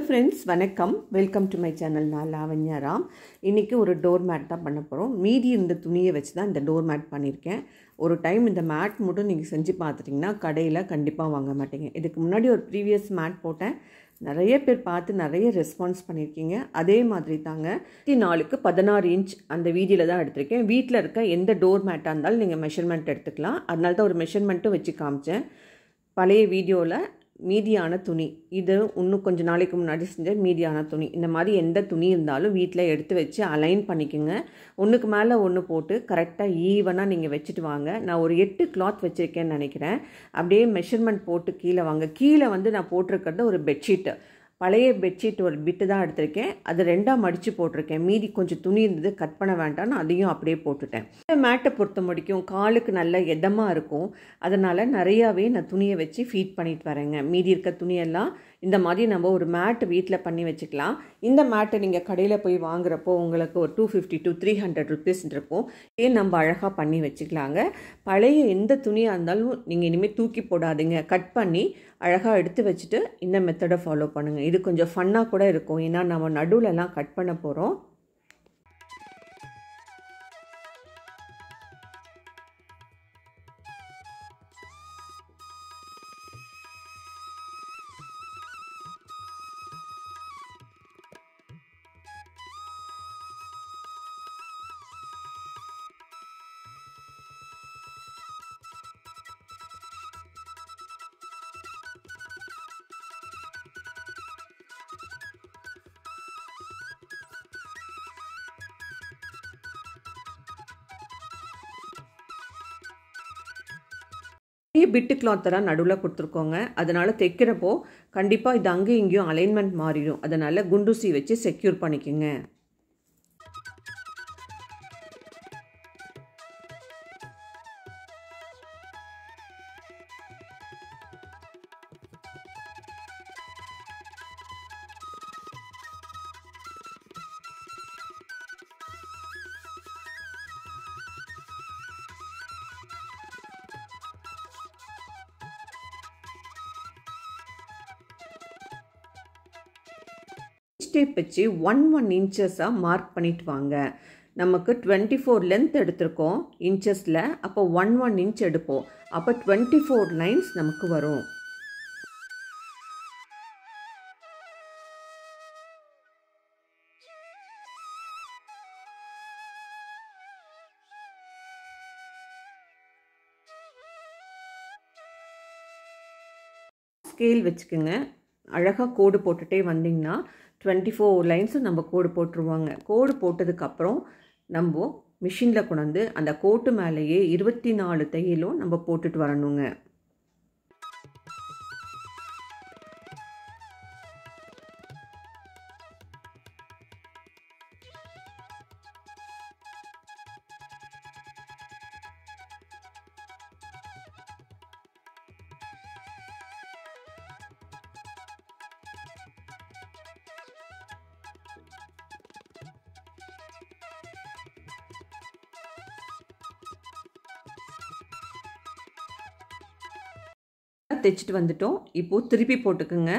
Friends, வணக்கம். Welcome to my channel. நான் லாவண்யா ராம். இன்றைக்கி ஒரு டோர் மேட் தான் பண்ண போகிறோம். மீதி இந்த துணியை வச்சு தான் இந்த டோர் மேட் பண்ணியிருக்கேன். ஒரு டைம் இந்த மேட் மட்டும் நீங்கள் செஞ்சு பார்த்துட்டிங்கன்னா கடையில் கண்டிப்பாக வாங்க மாட்டீங்க. இதுக்கு முன்னாடி ஒரு ப்ரீவியஸ் மேட் போட்டேன். நிறைய பேர் பார்த்து நிறைய ரெஸ்பான்ஸ் பண்ணியிருக்கீங்க. அதே மாதிரி தாங்க 4க்கு 16 இன்ச் அந்த வீடியோவில் தான் எடுத்திருக்கேன். வீட்டில் இருக்க எந்த டோர் மேட்டாக இருந்தாலும் நீங்கள் மெஷர்மெண்ட் எடுத்துக்கலாம். அதனால தான் ஒரு மெஷர்மெண்ட்டும் வச்சு காமிச்சேன். பழைய வீடியோவில் மீதியான துணி, இது இன்னும் கொஞ்சம் நாளைக்கு முன்னாடி செஞ்ச மீதியான துணி, இந்த மாதிரி எந்த துணி இருந்தாலும் வீட்டில் எடுத்து வச்சு அலைன் பண்ணிக்கோங்க. ஒன்றுக்கு மேலே ஒன்று போட்டு கரெக்டாக ஈவனாக நீங்கள் வச்சுட்டு வாங்க. நான் ஒரு 8 கிளாத் வச்சுருக்கேன்னு நினைக்கிறேன். அப்படியே மெஷர்மெண்ட் போட்டு கீழே வாங்க. கீழே நான் போட்டிருக்கிறது ஒரு பெட்ஷீட்டு, பழைய பெட்ஷீட் ஒரு பிட்டு தான் எடுத்திருக்கேன். அது 2ஆக மடித்து போட்டிருக்கேன். மீதி கொஞ்சம் துணி இருந்தது, கட் பண்ண வேண்டாம்னு அதையும் அப்படியே போட்டுட்டேன். இந்த மேட்டை பொறுத்த முடிக்கும் காலுக்கு நல்ல இதமாக இருக்கும். அதனால் நிறையாவே நான் துணியை வச்சு ஃபீட் பண்ணிட்டு வரேங்க. மீதி இருக்க துணியெல்லாம் இந்த மாதிரி நம்ம ஒரு மேட்டு வீட்டில் பண்ணி வச்சுக்கலாம். இந்த மேட்டை நீங்கள் கடையில் போய் வாங்குறப்போ உங்களுக்கு ஒரு 250 to 300 rupees இருக்கும். ஏன் நம்ம அழகாக பண்ணி வச்சுக்கலாங்க. பழைய எந்த துணியாக இருந்தாலும் நீங்கள் இனிமேல் தூக்கி போடாதீங்க. கட் பண்ணி அழகாக எடுத்து வச்சுட்டு இந்த மெத்தடை ஃபாலோ பண்ணுங்கள். இது கொஞ்சம் ஃபன்னாக கூட இருக்கும். ஏன்னா நம்ம நடுவுலலாம் கட் பண்ண போகிறோம். பிட்டு கிளாத்தெல்லாம் நடுவில் கொடுத்துருக்கோங்க. அதனால் தைக்கிறப்போ கண்டிப்பாக இது அங்கேயும் இங்கேயும் அலைன்மெண்ட் மாறிடும். அதனால் குண்டூசி வச்சு செக்யூர் பண்ணிக்கோங்க. டேப் வச்சு 1 inches மார்க் பண்ணிட்டு வாங்க. நமக்கு 24 லென்த் எடுத்திருக்கோம் இன்ச்சஸில். அப்போ 1 inch எடுப்போம். அப்போ 24 லைன்ஸ் நமக்கு வரும். ஸ்கேல் வச்சுக்கோங்க. அழகாக கோடு போட்டுகிட்டே வந்திங்கன்னா 24 லைன்ஸும் நம்ம கோடு போட்டுருவாங்க. கோடு போட்டதுக்கப்புறம் நம்ம மிஷினில் கொண்டாந்து அந்த கோட்டு மேலேயே 24 தையலும் நம்ம போட்டுட்டு வரணுங்க. தைச்சிட்டு வந்துட்டோம். இப்போது திருப்பி போட்டுக்குங்க.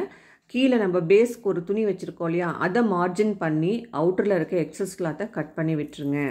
கீழே நம்ம பேஸ்க்கு ஒரு துணி வச்சுருக்கோம் இல்லையா, அதை மார்ஜின் பண்ணி அவுட்டரில் இருக்க எக்ஸஸ் கிளாத்தை கட் பண்ணி விட்டுருங்க.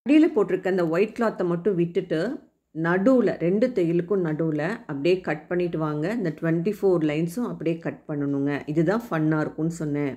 அடியில் போட்டிருக்க அந்த ஒயிட் கிளாத்தை மட்டும் விட்டுட்டு நடுவில் 2 தையலுக்கும் நடுவில் அப்படியே கட் பண்ணிட்டு வாங்க. இந்த 24 லைன்ஸும் அப்படியே கட் பண்ணணுங்க. இதுதான் ஃபன்னாக இருக்கும்னு சொன்னேன்.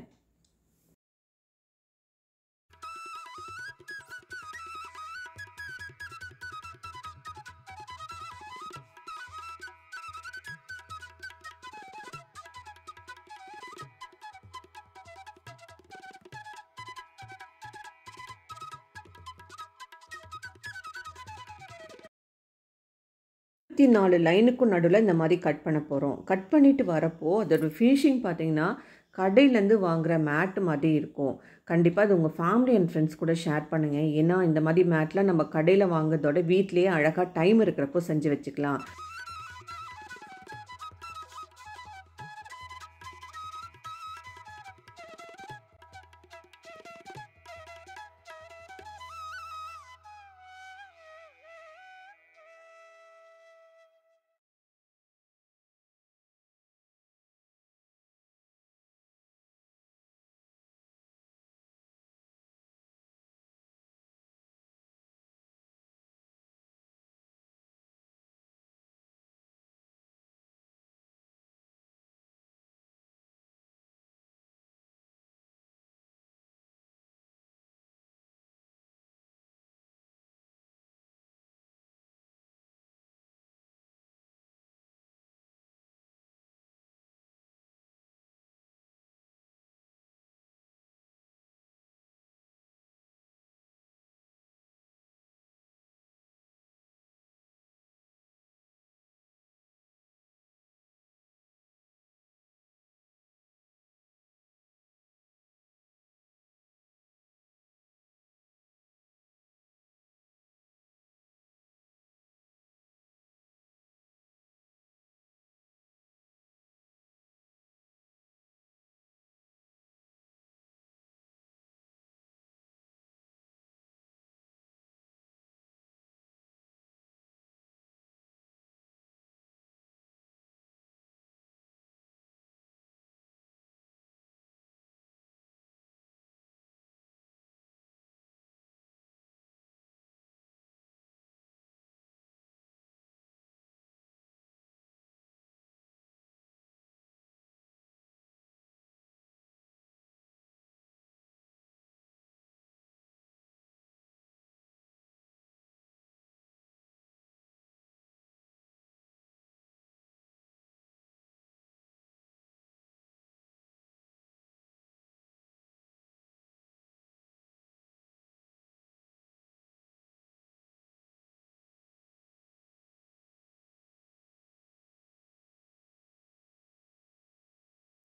24 லைனுக்கும் நடுவில் இந்த மாதிரி கட் பண்ண போகிறோம். கட் பண்ணிவிட்டு வரப்போ அதோட ஃபினிஷிங் பார்த்திங்கன்னா கடையிலேருந்து வாங்குகிற மேட்டு மாதிரி இருக்கும். கண்டிப்பாக அது உங்கள் ஃபேமிலி அண்ட் ஃப்ரெண்ட்ஸ் கூட ஷேர் பண்ணுங்கள். ஏன்னா இந்த மாதிரி மேட்லாம் நம்ம கடையில் வாங்குறதோட வீட்லேயே அழகாக டைம் இருக்கிறப்போ செஞ்சு வச்சுக்கலாம்.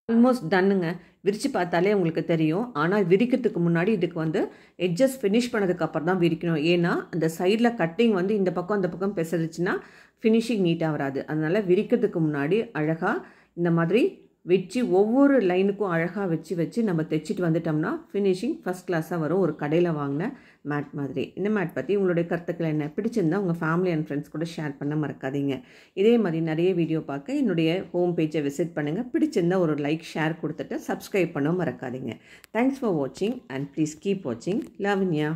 ஆல்மோஸ்ட் டன்னுங்க. விரித்து பார்த்தாலே உங்களுக்கு தெரியும். ஆனால் விரிக்கிறதுக்கு முன்னாடி இதுக்கு வந்து எட்ஜஸ் ஃபினிஷ் பண்ணதுக்கப்புறம் தான் விரிக்கணும். ஏன்னா அந்த சைடில் கட்டிங் வந்து இந்த பக்கம் அந்த பக்கம் பெசரிச்சுன்னா ஃபினிஷிங் நீட்டாக வராது. அதனால் விரிக்கிறதுக்கு முன்னாடி அழகாக இந்த மாதிரி வச்சு ஒவ்வொரு லைனுக்கும் அழகாக வச்சு நம்ம தைச்சிட்டு வந்துட்டோம்னா ஃபினிஷிங் ஃபஸ்ட் கிளாஸாக வரும். ஒரு கடையில் வாங்கின மேட் மாதிரி. இந்த மேட் பற்றி உங்களுடைய கருத்துக்கள் என்ன? பிடிச்சிருந்தா உங்கள் ஃபேமிலி அண்ட் ஃப்ரெண்ட்ஸ் கூட ஷேர் பண்ண மறக்காதீங்க. இதே மாதிரி நிறைய வீடியோ பார்க்க என்னுடைய ஹோம் பேஜை விசிட் பண்ணுங்கள். பிடிச்சிருந்தா ஒரு லைக் ஷேர் கொடுத்துட்டு சப்ஸ்கிரைப் பண்ண மறக்காதீங்க. தேங்க்ஸ் ஃபார் வாட்சிங் அண்ட் ப்ளீஸ் கீப் வாட்சிங். லாவண்யா.